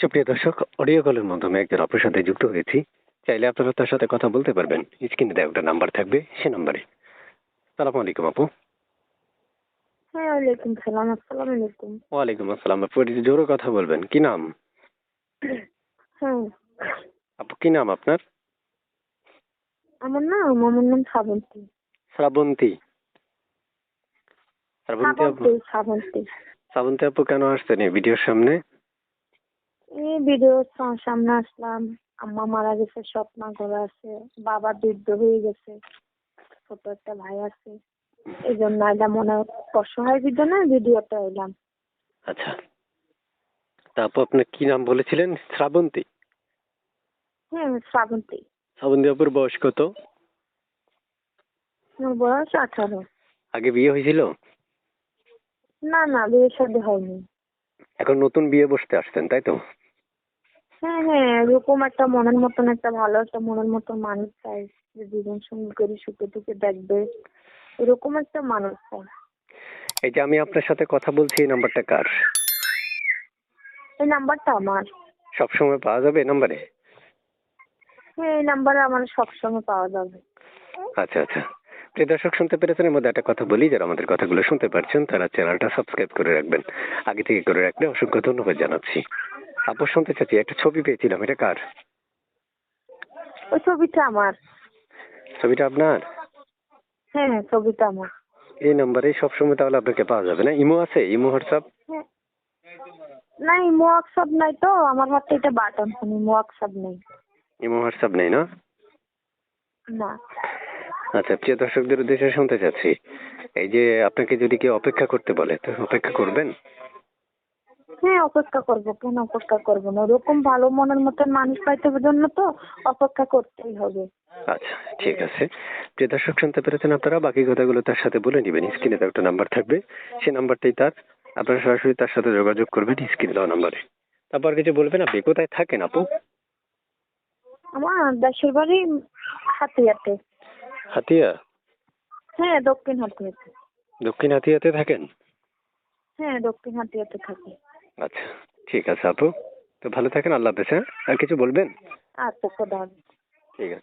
সুপ্রিয় দর্শক, অডিও কলের মাধ্যমে একজন আপনার সাথে যুক্ত হয়েছি। চাইলে আপনারা তার সাথে কথা বলতে পারবেন। স্ক্রিনে দেওয়া একটা নাম্বার থাকবে, সে নাম্বারে। সালাম আলাইকুম আপু। হ্যাঁ, ওয়ালাইকুম সালাম। আসসালামু আলাইকুম। ওয়ালাইকুম আসসালাম। আপু একটু জোরে কথা বলবেন। কি নাম? হ্যাঁ, আপু কি নাম আপনার? আমার নাম শ্রাবন্তী। শ্রাবন্তী। শ্রাবন্তী আপু। শ্রাবন্তী। শ্রাবন্তী আপু কেন আসছেন এই ভিডিওর সামনে? এই ভিডিওর সামনে আসলাম। আম্মা মারা গেছে, স্বপ্ন করে আছে। বাবা বৃদ্ধ হয়ে গেছে, ছোট একটা ভাই আছে। এই জন্য এটা মনে অসহায় ভিডিওটা এলাম। আচ্ছা, তা আপু আপনার কি নাম বলেছিলেন? শ্রাবন্তী। হ্যাঁ, শ্রাবন্তী। শ্রাবন্তী আপুর বয়স কত? আমার বয়স 18। আগে বিয়ে হয়েছিল? না, বিয়ে শাদী হয়নি। এখন নতুন বিয়ে বসতে আসছেন, তাই তো? হ্যাঁ, এরকম একটা মনের মতন একটা ভালো একটা মনের মতন মানুষ চাই, যে জীবন সঙ্গী করে সুখে দুঃখে দেখবে, এরকম একটা মানুষ চাই। এই যে আমি আপনার সাথে কথা বলছি, এই নাম্বারটা কার? এই নাম্বারটা আমার। সবসময় পাওয়া যাবে এই নাম্বারে? হ্যাঁ, এই নাম্বারে আমার সবসময় পাওয়া যাবে। আচ্ছা আচ্ছা। প্রিয় দর্শক, শুনতে পেরেছেন। এর মধ্যে একটা কথা বলি, যারা আমাদের কথাগুলো শুনতে পারছেন তারা চ্যানেলটা সাবস্ক্রাইব করে রাখবেন। আগে থেকে করে রাখলে অসংখ্য ধন্যবাদ জানাচ্ছি। আপু শুনতে চাচ্ছি, একটা ছবি পেয়েছিলাম, এটা কার? ওই ছবিটা আমার। ছবিটা আপনার? হ্যাঁ, ছবিটা আমার। এই নাম্বারে সবসময় তাহলে আপনাকে পাওয়া যাবে না? ইমো আছে? Imo, WhatsApp? হ্যাঁ, না ইমো হোয়াটসঅ্যাপ নাই তো আমার হাতে, এটা বাটন ফোন, ইমো হোয়াটসঅ্যাপ নেই। ইমো হোয়াটসঅ্যাপ নেই না? না। আচ্ছা, প্রিয় দর্শকদের উদ্দেশ্যে শুনতে চাচ্ছি, এই যে আপনাকে যদি কেউ অপেক্ষা করতে বলে, তো অপেক্ষা করবেন? হ্যাঁ, অপেক্ষা করবো, কেন অপেক্ষা করবো না? ওরকম ভালো মনের মতন মানুষ পাইতে জন্য তো অপেক্ষা করতেই হবে। আচ্ছা, ঠিক আছে। প্রিয় দর্শক, শুনতে পেরেছেন আপনারা। বাকি কথাগুলো তার সাথে বলে নিবেন। স্ক্রিনে তো একটা নাম্বার থাকবে, সেই নাম্বারটাই তার। আপনারা সরাসরি তার সাথে যোগাযোগ করবেন স্ক্রিনে দেওয়া নাম্বারে। তারপর কিছু বলবেন? আপনি কোথায় থাকেন আপু? আমার দেশের বাড়ি হাতিয়াতে। হাতিয়া? হ্যাঁ, দক্ষিণ হাতিয়াতে। দক্ষিণ হাতিয়াতে থাকেন? হ্যাঁ, দক্ষিণ হাতিয়াতে থাকি। আচ্ছা, ঠিক আছে আপু। তো ভালো থাকেন, আল্লাহ হাফেজ। হ্যাঁ, আর কিছু বলবেন? আচ্ছা, খোদা হাফেজ। ঠিক আছে।